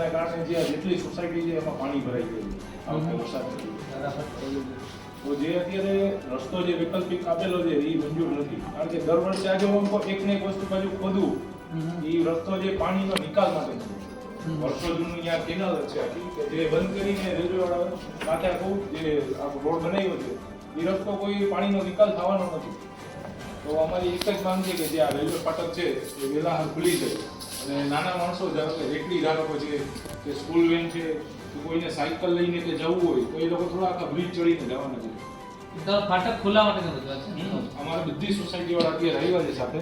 વરસાદને કારણે જે જેટલી સોસાયટી છે એમાં પાણી ભરાઈ ગયું આ વખતે વરસાદ તો જે અત્યારે રસ્તો જે વૈકલ્પિક આપેલો છે એ મંજૂર નથી, કારણ કે દર વર્ષે આજે એક ને એક વસ્તુ બાજુ ખોદવું એ રસ્તો જે પાણીનો નિકાલ માટે છે. વર્ષો જૂનું ત્યાં કેનાલ છે કે જે બંધ કરીને રેલવે વાળા કાંઠે આખું જે રોડ બનાવ્યો છે એ રસ્તો કોઈ પાણીનો નિકાલ થવાનો નથી. તો અમારી એક જ માંગ છે કે જે આ રેલવે ફાટક છે એ વહેલા ખુલી જાય અને નાના માણસો ધારો કે રેકડી ધારકો છે કે સ્કૂલ વેન છે કે કોઈને સાયકલ લઈને કે જવું હોય તો એ લોકો થોડા આખા બ્રિજ ચડીને જવાના છે. તો ફાટક ખુલ્લા માટેની રજૂઆત છે. અમારે બધી સોસાયટી વાળા અત્યારે આવ્યા છે સાથે.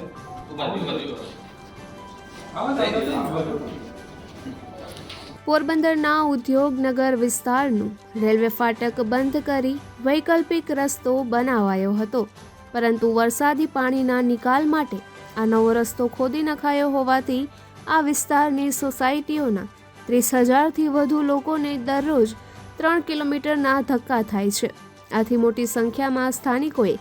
પોરબંદરના ઉદ્યોગનગર વિસ્તારનું રેલવે ફાટક બંધ કરી વૈકલ્પિક રસ્તો બનાવાયો હતો, પરંતુ વરસાદી પાણીના નિકાલ માટે આ નવો રસ્તો ખોદી નખાયો હોવાથી આ વિસ્તારની સોસાયટીઓના 30,000થી વધુ લોકોને દરરોજ 3 કિલોમીટરના ધક્કા થાય છે. આથી મોટી સંખ્યામાં સ્થાનિકોએ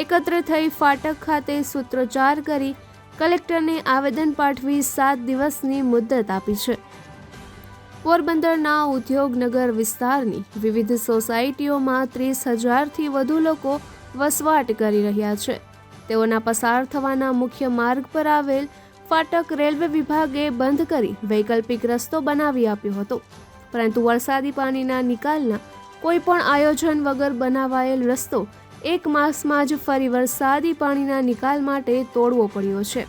એકત્ર થઈ ફાટક ખાતે સૂત્રોચ્ચાર કરી કલેક્ટરને આવેદન પાઠવી 7 દિવસની મુદત આપી છે. પોરબંદરના ઉદ્યોગનગર વિસ્તારની વિવિધ સોસાયટીઓમાં 30,000થી વધુ લોકો વસવાટ કરી રહ્યા છે. તેઓના પસાર થવાના મુખ્ય માર્ગ પર આવેલ ફાટક રેલવે વિભાગે બંધ કરી વૈકલ્પિક રસ્તો બનાવી આપ્યો હતો, પરંતુ વરસાદી પાણીના નિકાલના કોઈ પણ આયોજન વગર બનાવાયેલ રસ્તો 1 માસમાં જ ફરી વરસાદી પાણીના નિકાલ માટે તોડવો પડ્યો છે.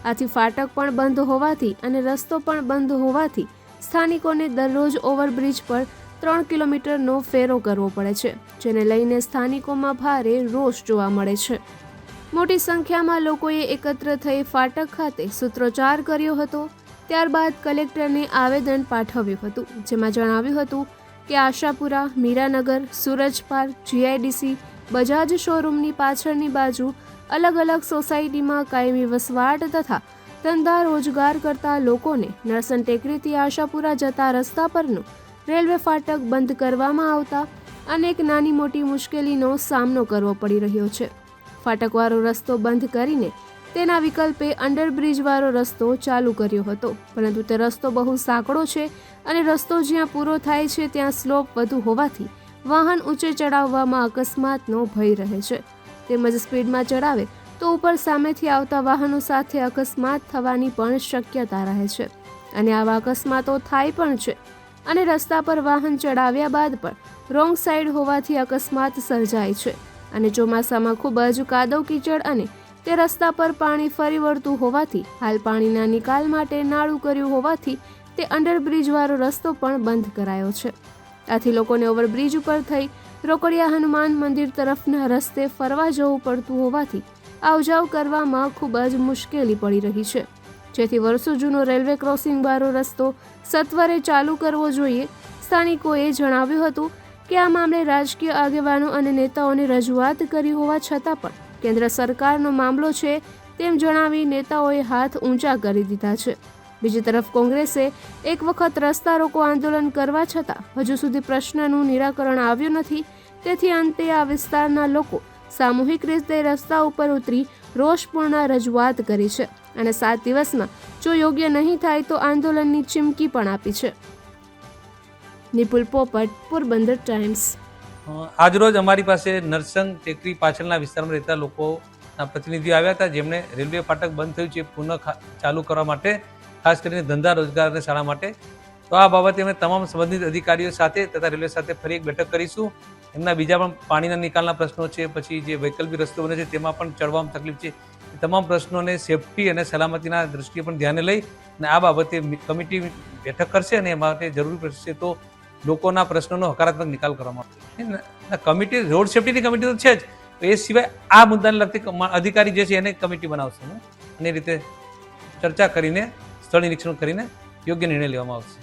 આથી ફાટક પણ બંધ હોવાથી અને રસ્તો પણ બંધ હોવાથી સ્થાનિકોને દરરોજ ઓવરબ્રિજ પર 3 કિલોમીટરનો ફેરો કરવો પડે છે, જેને લઈને સ્થાનિકોમાં ભારે રોષ જોવા મળે છે. મોટી સંખ્યામાં લોકોએ એકત્ર થઈ ફાટક ખાતે સૂત્રોચ્ચાર કર્યો હતો. ત્યારબાદ કલેક્ટરને આવેદન પાઠવ્યું હતું, જેમાં જણાવ્યું હતું કે આશાપુરા, મીરાનગર, સૂરજ પાર્ક, GIDC, બજાજ શોરૂમની પાછળની બાજુ અલગ અલગ સોસાયટીમાં કાયમી વસવાટ તથા ધંધા રોજગાર કરતા લોકોને નરસન ટેકરીથી આશાપુરા જતા રસ્તા પરનું રેલવે ફાટક બંધ કરવામાં આવતા અનેક નાની મોટી મુશ્કેલીનો સામનો કરવો પડી રહ્યો છે. ફાટકવાળો રસ્તો બંધ કરીને તેના વિકલ્પે અંડરબ્રિજવાળો રસ્તો ચાલુ કર્યો હતો, પરંતુ તે રસ્તો બહુ સાંકડો છે અને રસ્તો જ્યાં પૂરો થાય છે ત્યાં સ્લોપ વધુ હોવાથી વાહન ઊંચે ચડાવવામાં અકસ્માતનો ભય રહે છે. તેમજ સ્પીડમાં ચડાવે તો ઉપર સામેથી આવતા વાહનો સાથે અકસ્માત થવાની પણ શક્યતા રહે છે અને આવા અકસ્માતો થાય પણ છે. અને રસ્તા પર વાહન ચડાવ્યા બાદ પણ રોંગ સાઈડ હોવાથી અકસ્માત સર્જાય છે. અને ચોમાસામાં ખૂબ જ કાદવ કીચડ અને તે રસ્તા પર પાણી ફરી વળતું હોવાથી હાલ પાણીના નિકાલ માટે નાળું કર્યું હોવાથી તે અંડરબ્રિજવાળો રસ્તો પણ બંધ કરાયો છે. આથી લોકોને ઓવરબ્રિજ ઉપર થઈ રોકડિયા હનુમાન મંદિર તરફના રસ્તે ફરવા જવું પડતું હોવાથી આવજાવ કરવામાં ખૂબ જ મુશ્કેલી પડી રહી છે, જેથી વર્ષો જૂનો રેલવે ક્રોસિંગવાળો રસ્તો સત્વરે ચાલુ કરવો જોઈએ. સ્થાનિકોએ જણાવ્યું હતું કે આ મામલે રાજકીય આગેવાનો અને નેતાઓને રજૂઆત કરી હોવા છતાં પણ કેન્દ્ર સરકારનો મામલો છે તેમ જણાવી નેતાઓએ હાથ ઊંચા કરી દીધા છે. બીજી તરફ કોંગ્રેસે એક વખત રસ્તા રોકો આંદોલન કરવા છતાં હજુ સુધી પ્રશ્નનું નિરાકરણ આવ્યું નથી. તેથી અંતે આ વિસ્તારના લોકો સામૂહિક રીતે રસ્તા ઉપર ઉતરી રોષપૂર્ણ રજૂઆત કરી છે અને 7 દિવસમાં જો યોગ્ય નહીં થાય તો આંદોલનની ચીમકી પણ આપી છે. નિપુલ પોપટ, પોરબંદર ટાઈમ્સ. આજરોજ અમારી પાસે નરસંગ ટેકરી પાછળના વિસ્તારમાં રહેતા લોકોના પ્રતિનિધિઓ આવ્યા હતા, જેમણે રેલવે ફાટક બંધ થયું છે પુનઃ ચાલુ કરવા માટે, ખાસ કરીને ધંધા રોજગાર અને શાળા માટે. તો આ બાબતે અમે તમામ સંબંધિત અધિકારીઓ સાથે તથા રેલવે સાથે ફરી એક બેઠક કરીશું. એમના બીજા પણ પાણીના નિકાલના પ્રશ્નો છે, પછી જે વૈકલ્પિક રસ્તો બને છે તેમાં પણ ચડવામાં તકલીફ છે. તમામ પ્રશ્નોને સેફટી અને સલામતીના દ્રષ્ટિએ પણ ધ્યાને લઈ અને આ બાબતે કમિટી બેઠક કરશે અને એ માટે જરૂરી પડશે તો લોકોના પ્રશ્નોનો હકારાત્મક નિકાલ કરવામાં આવશે. કમિટી રોડ સેફટીની કમિટી તો છે જ, એ સિવાય આ મુદ્દાને લગતી અધિકારી જે છે એને કમિટી બનાવશે અને એ રીતે ચર્ચા કરીને સ્થળ નિરીક્ષણ કરીને યોગ્ય નિર્ણય લેવામાં આવશે.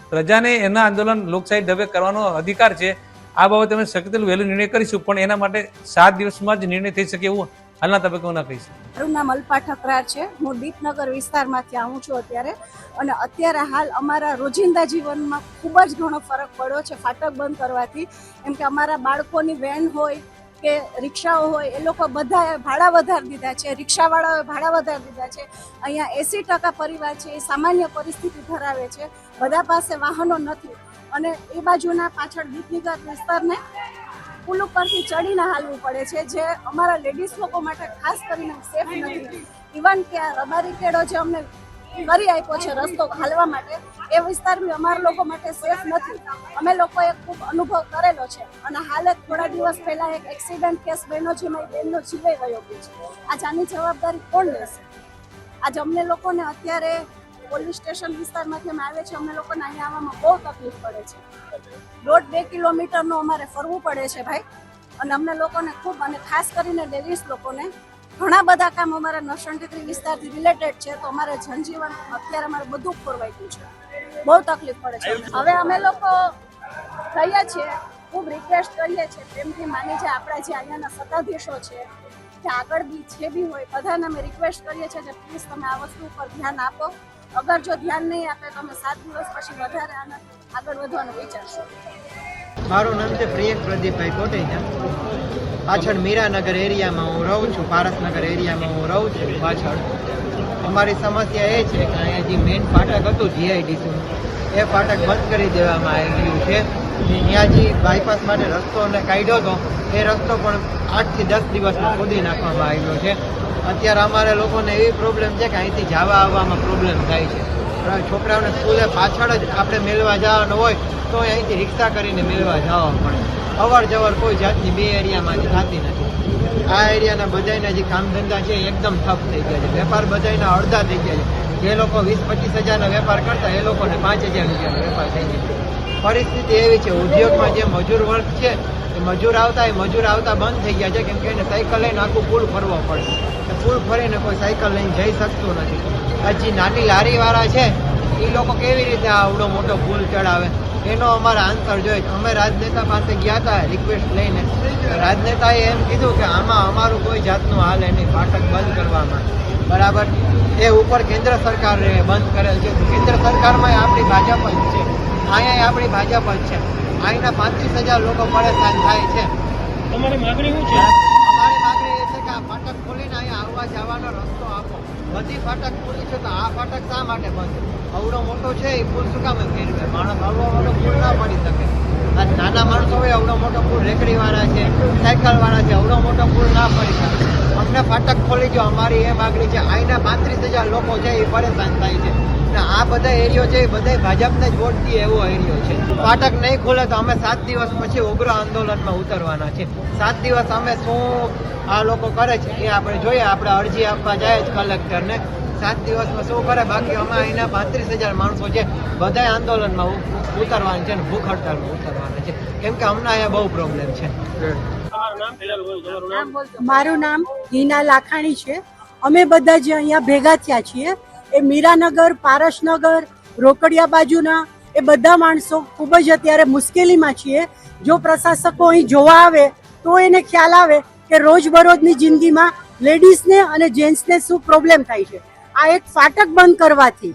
પ્રજાને એના આંદોલન લોકશાહી ઢબે કરવાનો અધિકાર છે. આ બાબતે અમે શક્ય તેટલું વહેલો નિર્ણય કરીશું, પણ એના માટે 7 દિવસમાં જ નિર્ણય થઈ શકે એવું હાલના તબક્કે ના કહી શકું. મારું નામ અલ્પા ઠકરાર છે. હું દીપનગર વિસ્તારમાંથી આવું છું અત્યારે, અને અત્યારે હાલ અમારા રોજિંદા જીવનમાં ખૂબ જ ઘણો ફરક પડ્યો છે ફાટક બંધ કરવાથી. એમ કે અમારા બાળકોની વેન હોય કે રિક્ષાઓ હોય એ લોકો બધાએ ભાડા વધારી દીધા છે, રિક્ષાવાળાઓએ ભાડા વધારી દીધા છે. અહીંયા 80% પરિવાર છે એ સામાન્ય પરિસ્થિતિ ધરાવે છે, બધા પાસે વાહનો નથી અને એ બાજુના પાછળ દીપનગર વિસ્તારને પુલ ઉપરથી ચડીને હાલવું પડે છે, જે અમારા લેડીઝ લોકો માટે ખાસ કરીને સેફ નથી. ઇવન કે આ રબારી કેળો જે અમને કરી આપ્યો છે રસ્તો હાલવા માટે, એ વિસ્તાર બી અમારા લોકો માટે સેફ નથી. અમે લોકોએ ખૂબ અનુભવ કરેલો છે અને હાલ થોડા દિવસ પહેલા એક એક્સિડન્ટ કેસ બન્યો છે, મારી બહેનનો જીવાઈ ગયો છે. આજ આની જવાબદારી કોણ લેશે? આજ અમને લોકોને અત્યારે પોલીસ સ્ટેશન વિસ્તારમાંથી અમે આવે છે, અમને લોકોને અહીંયા આવવામાં બહુ તકલીફ પડે છે. 1.5-2 કિલોમીટરનું અમારે ફરવું પડે છે ભાઈ. અને અમને લોકોને ખૂબ, અને ખાસ કરીને લેડીઝ લોકોને ઘણા બધા કામ અમારા નરસણ ટેકરી વિસ્તારથી રિલેટેડ છે, તો અમારે જનજીવન અત્યારે અમારે બધું ખોરવાઈ ગયું છે, બહુ તકલીફ પડે છે. હવે અમે લોકો કહીએ છીએ, ખૂબ રિક્વેસ્ટ કરીએ છીએ, પ્રેમથી માની છે આપણા જે અહીંયાના સત્તાધીશો છે કે આગળ બી જે બી હોય, બધાને અમે રિક્વેસ્ટ કરીએ છીએ કે પ્લીઝ તમે આ વસ્તુ ઉપર ધ્યાન આપો. અગર જો ધ્યાન નહીં આપે તો અમે 7 દિવસ પછી વધારે આનાથી આગળ વધવાનું વિચારશું. મારું નામ છે પ્રિયંક પ્રદીપભાઈ કોટેચા. પાછળ મીરાનગર એરિયામાં હું રહું છું, પારસનગર એરિયામાં હું રહું છું પાછળ. અમારી સમસ્યા એ છે કે અહીંયા જે મેઇન ફાટક હતું જીઆઈડીસીનું, એ ફાટક બંધ કરી દેવામાં આવ્યું છે. ત્યાં જે બાયપાસ માટે રસ્તો અને કાઢ્યો હતો, એ રસ્તો પણ 8 થી 10 દિવસમાં ખોદી નાખવામાં આવ્યો છે. અત્યારે અમારે લોકોને એવી પ્રોબ્લેમ છે કે અહીંથી જવા આવવામાં પ્રોબ્લેમ થાય છે. છોકરાઓને સ્કૂલે પાછળ જ આપણે મેળવા જવાનું હોય તો અહીંથી રિક્ષા કરીને મેળવા જવા પડે. અવર જવર કોઈ જાતની બે એરિયામાંથી થતી નથી. આ એરિયાના બધાના જે કામ ધંધા છે એકદમ ઠપ થઈ ગયા છે. વેપાર બધાના અડધા થઈ ગયા છે. જે લોકો 20-25 હજારનો વેપાર કરતા એ લોકોને 5,000 રૂપિયાનો વેપાર થઈ ગયો. પરિસ્થિતિ એવી છે, ઉદ્યોગમાં જે મજૂર વર્ગ છે એ મજૂર આવતા બંધ થઈ ગયા છે, કેમ કે એને સાયકલ લઈને આખું પુલ ફરવો પડે. પુલ ફરીને કોઈ સાયકલ લઈને જઈ શકતું નથી. હજી નાની લારીવાળા છે એ લોકો કેવી રીતે આવડો મોટો પુલ ચડાવે, એનો અમારે આન્સર જોઈએ. અમે રાજનેતા પાસે ગયા હતા રિક્વેસ્ટ લઈને. રાજનેતાએ એમ કીધું કે આમાં અમારું કોઈ જાતનું હાલ એની ફાટક બંધ કરવામાં, બરાબર. એ ઉપર કેન્દ્ર સરકારે બંધ કરેલ છે. કેન્દ્ર સરકારમાં આપણી ભાજપ જ છે, અહીંયા આપણી ભાજપ જ છે. અહીંના 35,000 લોકો પરેશાન થાય છે. તમારી માંગણી શું છે? અમારી માંગણી એ છે કે આ ફાટક ખોલીને અહીંયા આવવા જવાનો રસ્તો આપો. બધી ફાટક ખોલી છે તો આ ફાટક શા માટે બંધ? અવડો મોટો છે એ પુલ શું કામ ફેરવે? માણસ અવડો મોટો પુલ ના પડી શકે. આ નાના માણસો હોય અવડો મોટો પુલ, રેકડીવાળા છે, સાયકલવાળા છે, અવડો મોટો પુલ ના પડી શકે. અમને ફાટક ખોલી જો, અમારી એ માંગણી છે. અહીંના 35,000 લોકો છે એ પરેશાન થાય છે. આ બધા એરિયો છે એ બધા ભાજપને જ વોટ દે એવો એરિયો છે. ફાટક નહીં ખોલે તો અમે 7 દિવસ પછી ઉગ્ર આંદોલનમાં ઉતરવાના છે. 7 દિવસ અમે શું આ લોકો કરે છે એ આપણે જોઈએ. આપણે અરજી આપવા જાય જ કલેક્ટરને. 7 દિવસમાં શું કરે, બાકી અમે અહીંના 35,000 માણસો છે બધા આંદોલનમાં ઉતરવાના છે ને ભૂખ હડતાલમાં ઉતરવાના છે, કેમ કે અમને અહીંયા બહુ પ્રોબ્લેમ છે. મારું નામ હિના લાખાણી છે. અમે બધા જે અહીંયા ભેગા થયા છીએ એ મીરાનગર, પારસનગર, રોકડિયા બાજુના એ બધા માણસો ખૂબ જ અત્યારે મુશ્કેલીમાં છીએ. જો પ્રશાસકો અહીં જોવા આવે તો એને ખ્યાલ આવે કે રોજબરોજની જિંદગીમાં લેડીઝને અને જેન્ટ્સને શું પ્રોબ્લેમ થાય છે. આ એક ફાટક બંધ કરવાથી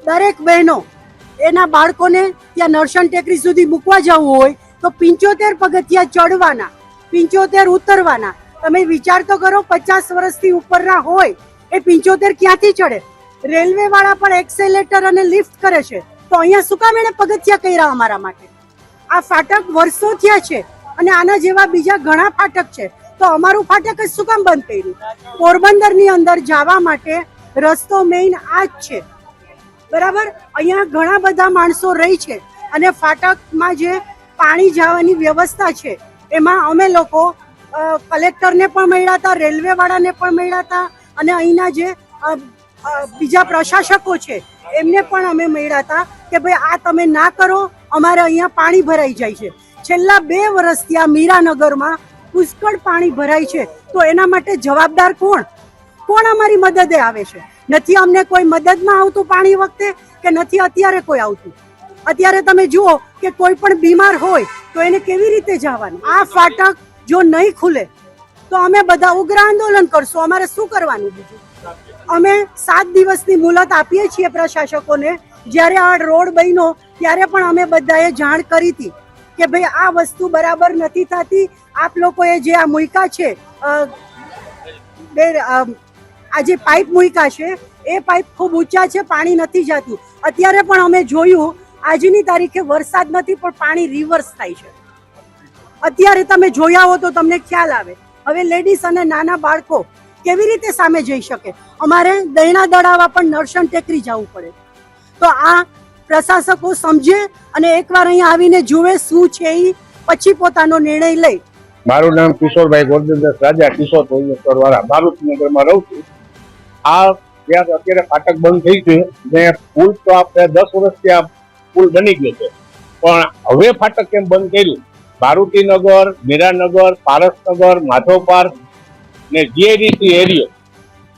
દરેક બહેનો એના બાળકોને ત્યાં નરસણ ટેકરી સુધી મૂકવા જવું હોય તો 75 પગથિયા ચડવાના, 75 ઉતરવાના. તમે વિચાર તો કરો, 50 વર્ષથી ઉપરના હોય એ 75 ક્યાંથી ચડે? રેલવે વાળા પણ એક્સેલેટર અને લિફ્ટ કરે છે, તો અહીંયા શું કામ એને પગથિયા કર્યા અમારા માટે? આ ફાટક વર્ષો થયા છે અને આના જેવા બીજા ઘણા ફાટક છે, તો અમારું ફાટક જ શું કામ બંધ કર્યું? પોરબંદરની અંદર જવા માટે રસ્તો મેઇન આ જ છે, બરાબર. અહીંયા ઘણા બધા માણસો રહી છે અને ફાટકમાં જે પાણી જવાની વ્યવસ્થા છે એમાં અમે લોકો કલેક્ટરને પણ મળ્યા હતા, રેલવે વાળાને પણ મળ્યા હતા અને અહીંના જે બીજા પ્રશાસકો છે એમને પણ અમે મળ્યા હતા કે ભાઈ આ તમે ના કરો, અમારે અહીંયા પાણી ભરાઈ જાય છે. છેલ્લા 2 વર્ષથી આ મીરાનગરમાં પુષ્કળ પાણી ભરાય છે, તો એના માટે જવાબદાર કોણ? કોણ અમારી મદદે આવે છે? નથી અમને કોઈ મદદમાં આવતું પાણી વખતે, કે નથી અત્યારે કોઈ આવતું? અત્યારે તમે જુઓ કે કોઈ પણ બીમાર હોય તો એને કેવી રીતે જવાનું? આ ફાટક જો નહીં ખુલે તો અમે બધા ઉગ્ર આંદોલન કરશું. અમારે શું કરવાનું બીજું? અમે 7 દિવસની મુહલત આપીએ છીએ પ્રશાસકોને. જ્યારે આ રોડ બન્યો ત્યારે પણ અમે બધાએ જાણ કરી હતી કે ભાઈ આ વસ્તુ બરાબર નથી થતી, આપ લોકોએ જે આ મૂક્યા છે આ જે પાઇપ મૂક્યા છે એ પાઇપ ખૂબ ઊંચા છે, પાણી નથી જતું. અત્યારે પણ અમે જોયું આજની તારીખે વરસાદ નથી પણ પાણી રિવર્સ થાય છે. અત્યારે તમે જોયા હો તો તમને ખ્યાલ આવે. હવે લેડીઝ અને નાના બાળકો કેવી રીતે સામે જઈ શકે? અમારે દૈણા દડાવવા પણ નરસણ ટેકરી જવું પડે. તો આ પ્રશાસકો સમજે અને એકવાર અહીંયા આવીને જુએ શું છે એ, પછી પોતાનો નિર્ણય લે. મારું નામ કિશોરભાઈ ગોરધનદાસ રાજા, કિશોર ભુવનેશ્વર વાળા, મારુતિનગરમાં રહું છું. આ ત્યાં અત્યારે ફાટક બંધ થઈ છે ને પુલ તો આપણે 10 વર્ષથી આ પુલ બની ગયો છે, પણ હવે ફાટક કેમ બંધ કર્યું? મારુતિનગર, મીરાનગર, પારસનગર, માધવ પાર્ક ને જીઆઈડીસી એરિયો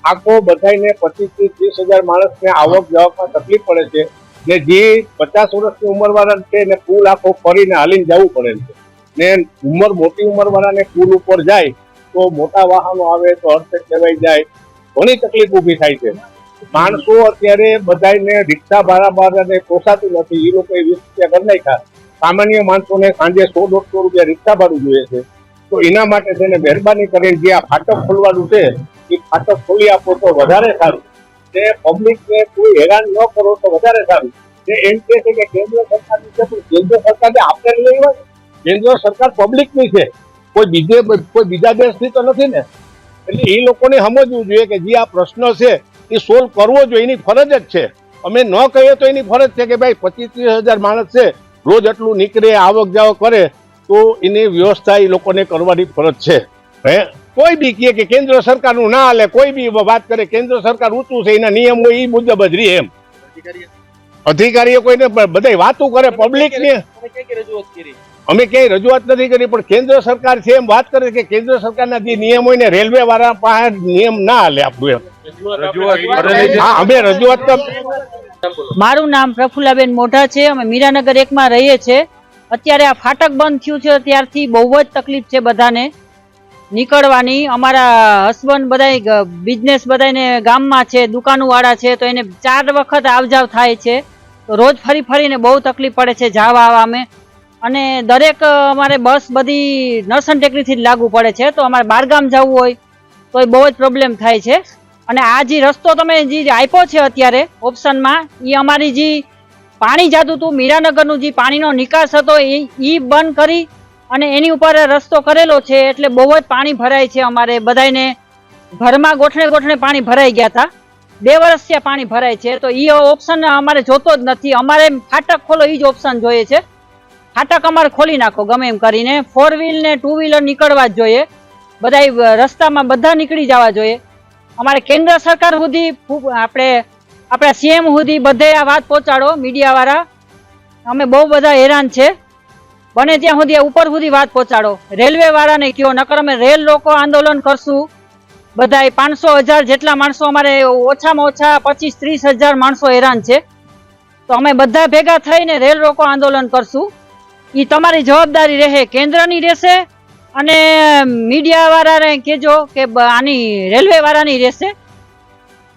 આખો બધાને 25 થી 30 હજાર માણસને આવક જાવકમાં તકલીફ પડે છે ને જે 50 વર્ષની ઉંમરવાળા છે ને પુલ આખો ફરીને હાલીને જવું પડે છે ને મોટી ઉંમરવાળાને પુલ ઉપર જાય તો મોટા વાહનો આવે તો અડફેટ લેવાઈ જાય, ઘણી તકલીફ ઊભી થાય છે. માણસો અત્યારે બધાને રિક્ષા ભાડાને પોસાતું નથી, એ લોકોએ 20 રૂપિયા કરી નાખ્યા. સામાન્ય માણસોને સાંજે 100-150 રૂપિયા રિક્ષા ભાડું જોઈએ છે. તો એના માટે તેને મહેરબાની કરીને જે આ ફાટક ખોલવાનું છે એ ફાટક ખોલી આપો તો વધારે સારું, ને પબ્લિકને કોઈ હેરાન ન કરો તો વધારે સારું. એમ કે છે કે કેન્દ્ર સરકારની છે, પણ કેન્દ્ર સરકારને આપણે લઈ હોય, કેન્દ્ર સરકાર પબ્લિકની છે, કોઈ બીજા દેશની તો નથી ને. એટલે એ લોકોને સમજવું જોઈએ કે જે આ પ્રશ્ન છે એ સોલ્વ કરવો જોઈએ, એની ફરજ જ છે. અમે ન કહીએ તો એની ફરજ છે કે ભાઈ 25-30 હજાર માણસ છે, રોજ આટલું નીકળે, આવક જાવક કરે, તો એની વ્યવસ્થા એ લોકોને કરવાની ફરજ છે. કોઈ બી કહે કે કેન્દ્ર સરકારનું ના હાલે, કોઈ બી વાત કરે કેન્દ્ર સરકાર ઊંચું છે, એના નિયમ હોય એ મુજબ જ રહે. એમ અધિકારીઓ કોઈને બધા વાતો કરે પબ્લિકની. અમે ક્યાંય રજૂઆત નથી કરી, પણ કેન્દ્ર સરકાર છે એમ વાત કરે કે કેન્દ્ર સરકારના જે નિયમ હોય ને રેલવે વાળા પાસે નિયમ ના હાલે આપણું. એમ હા, અમે રજૂઆત. મારું નામ પ્રફુલ્લાબેન મોઢા છે, અમે મીરાનગર 1 માં રહીએ છીએ. અત્યારે આ ફાટક બંધ થયું છે ત્યારથી બહુ જ તકલીફ છે બધાને નીકળવાની. અમારા હસબન્ડ બધા બિઝનેસ બધાને ગામમાં છે, દુકાનો વાળા છે, તો એને 4 વખત આવજાવ થાય છે, તો રોજ ફરી ફરીને બહુ તકલીફ પડે છે જવા આવવામાં. અને દરેક અમારે બસ બધી નરસણ ટેકરીથી જ લાગુ પડે છે, તો અમારે બહારગામ જવું હોય તો એ બહુ જ પ્રોબ્લેમ થાય છે. અને આ જે રસ્તો તમે જે આપ્યો છે અત્યારે ઓપ્શનમાં, એ અમારી જે પાણી જતું હતું મીરાનગરનું જે પાણીનો નિકાસ હતો એ બંધ કરી અને એની ઉપર રસ્તો કરેલો છે, એટલે બહુ જ પાણી ભરાય છે. અમારે બધાને ઘરમાં ગોઠણે પાણી ભરાઈ ગયા હતા, 2 વર્ષથી પાણી ભરાય છે. તો એ ઓપ્શન અમારે જોતો જ નથી, અમારે ફાટક ખોલો એ જ ઓપ્શન જોઈએ છે. ફાટક અમારે ખોલી નાખો ગમે એમ કરીને. 4 વ્હીલ ને 2 વ્હીલર નીકળવા જ જોઈએ, બધા રસ્તામાં બધા નીકળી જવા જોઈએ. અમારે કેન્દ્ર સરકાર સુધી, આપણા સીએમ સુધી બધે આ વાત પહોંચાડો મીડિયા વાળા. અમે બહુ બધા હેરાન છે, બને ત્યાં સુધી ઉપર સુધી વાત પહોંચાડો. રેલવે વાળાને કયો, નકર અમે રેલ લોકો આંદોલન કરશું. બધા 500,000 જેટલા માણસો, અમારે ઓછામાં ઓછા 25-30 હજાર માણસો હેરાન છે, તો અમે બધા ભેગા થઈને રેલ રોકો આંદોલન કરશું. એ તમારી જવાબદારી રહે, કેન્દ્રની રહેશે અને મીડિયા વાળાને કહેજો કે આની રેલવે વાળાની રહેશે.